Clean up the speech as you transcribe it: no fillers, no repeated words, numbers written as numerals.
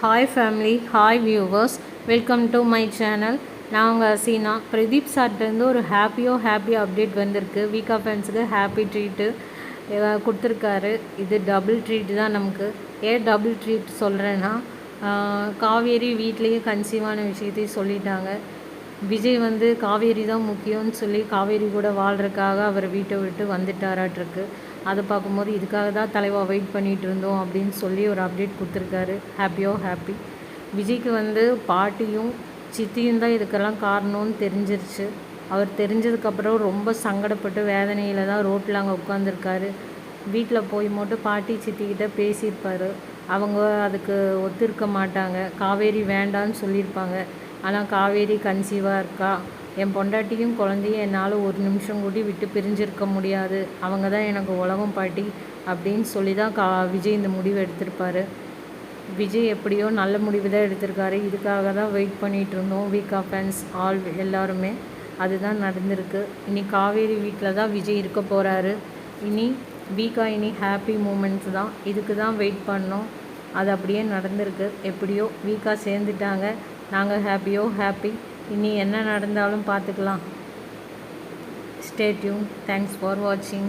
Hi family, hi viewers, welcome to my channel. நான் உங்கள் அசீனா. பிரதீப் சார்ட்டேருந்து ஒரு ஹாப்பி அப்டேட் வந்திருக்கு. வீக்கா ஃபேன்ஸுக்கு ஹாப்பி ட்ரீட்டு கொடுத்துருக்காரு. இது டபுள் ட்ரீட் தான் நமக்கு. ஏன் டபுள் ட்ரீட் சொல்கிறேன்னா, காவேரி வீட்லேயே கன்சீவான விஷயத்தையும் சொல்லிட்டாங்க. விஜய் காவேரி தான் முக்கியம்னு சொல்லி காவேரி கூட வாழ்கிறதுக்காக அவர் வீட்டை விட்டு வந்துட்டாராட்டிருக்கு. அதை பார்க்கும்போது இதுக்காக தான் தலைவா வெயிட் பண்ணிகிட்டு இருந்தோம் அப்படின்னு சொல்லி ஒரு அப்டேட் கொடுத்துருக்காரு. ஹாப்பி. விஜய்க்கு பாட்டியும் சித்தியும் தான் இதுக்கெல்லாம் காரணம்னு தெரிஞ்சிருச்சு. அவர் தெரிஞ்சதுக்கப்புறம் ரொம்ப சங்கடப்பட்டு வேதனையில் தான் ரோட்டில் அங்கே உட்காந்துருக்காரு. வீட்டில் போய் மட்டும் பாட்டி சித்திக்கிட்ட பேசியிருப்பார். அவங்க அதுக்கு ஒத்துருக்க மாட்டாங்க. காவேரி வேண்டான்னு சொல்லியிருப்பாங்க. ஆனால் காவேரி கன்சீவாக இருக்கா, என் பொண்டாட்டியும் குழந்தையும் என்னால் ஒரு நிமிஷம் கூடி விட்டு பிரிஞ்சிருக்க முடியாது, அவங்க தான் எனக்கு உலகம் பாட்டி அப்படின்னு சொல்லி தான் விஜய் இந்த முடிவு எடுத்திருப்பார். விஜய் எப்படியோ நல்ல முடிவு தான் எடுத்திருக்காரு. இதுக்காக தான் வெயிட் பண்ணிகிட்டு இருந்தோம் வீக்கா ஃபேன்ஸ் எல்லாருமே. அதுதான் நடந்திருக்கு. இனி காவேரி வீட்டில் தான் விஜய் இருக்க போகிறாரு. இனி ஹாப்பி மூமெண்ட்ஸ் தான். இதுக்கு தான் வெயிட் பண்ணோம். அது அப்படியே நடந்திருக்கு. எப்படியோ வீக்கா சேர்ந்துட்டாங்க. நாங்கள் ஹாப்பி. இனி என்ன நடந்தாலும் பார்த்துக்கலாம். Stay tune. தேங்க்ஸ் ஃபார் வாட்சிங்.